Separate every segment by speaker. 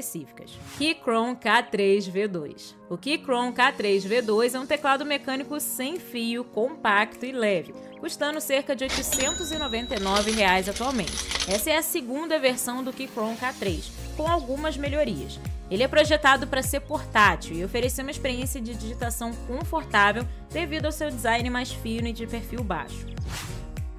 Speaker 1: específicas. Keychron K3V2. O Keychron K3V2 é um teclado mecânico sem fio, compacto e leve, custando cerca de R$ 899 atualmente. Essa é a segunda versão do Keychron K3, com algumas melhorias. Ele é projetado para ser portátil e oferecer uma experiência de digitação confortável devido ao seu design mais fino e de perfil baixo.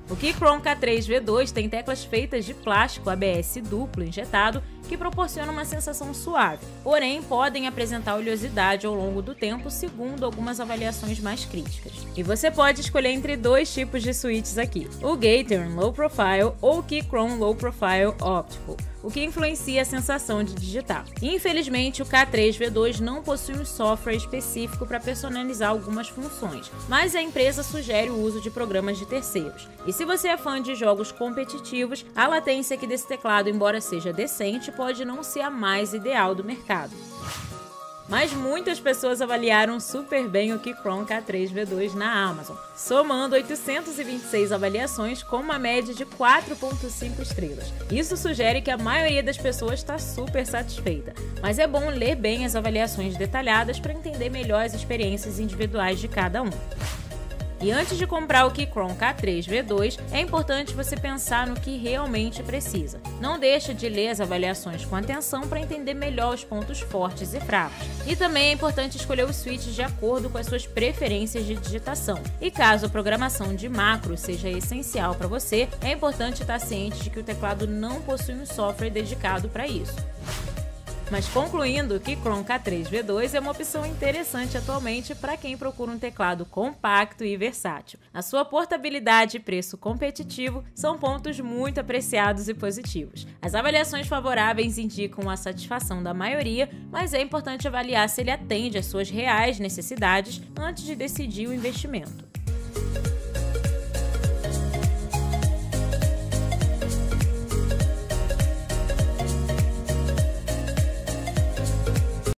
Speaker 1: O Keychron K3V2 tem teclas feitas de plástico ABS duplo injetado que proporcionam uma sensação suave, porém podem apresentar oleosidade ao longo do tempo segundo algumas avaliações mais críticas. E você pode escolher entre dois tipos de switches aqui, o Gateron Low Profile ou o Keychron Low Profile Optical, o que influencia a sensação de digitar. Infelizmente, o K3V2 não possui um software específico para personalizar algumas funções, mas a empresa sugere o uso de programas de terceiros. E se você é fã de jogos competitivos, a latência aqui desse teclado, embora seja decente, pode não ser a mais ideal do mercado. Mas muitas pessoas avaliaram super bem o Keychron K3V2 na Amazon, somando 826 avaliações com uma média de 4,5 estrelas. Isso sugere que a maioria das pessoas está super satisfeita, mas é bom ler bem as avaliações detalhadas para entender melhor as experiências individuais de cada um. E antes de comprar o Keychron K3V2, é importante você pensar no que realmente precisa. Não deixe de ler as avaliações com atenção para entender melhor os pontos fortes e fracos. E também é importante escolher os switches de acordo com as suas preferências de digitação. E caso a programação de macro seja essencial para você, é importante estar ciente de que o teclado não possui um software dedicado para isso. Mas concluindo, o Keychron K3V2 é uma opção interessante atualmente para quem procura um teclado compacto e versátil. A sua portabilidade e preço competitivo são pontos muito apreciados e positivos. As avaliações favoráveis indicam a satisfação da maioria, mas é importante avaliar se ele atende às suas reais necessidades antes de decidir o investimento.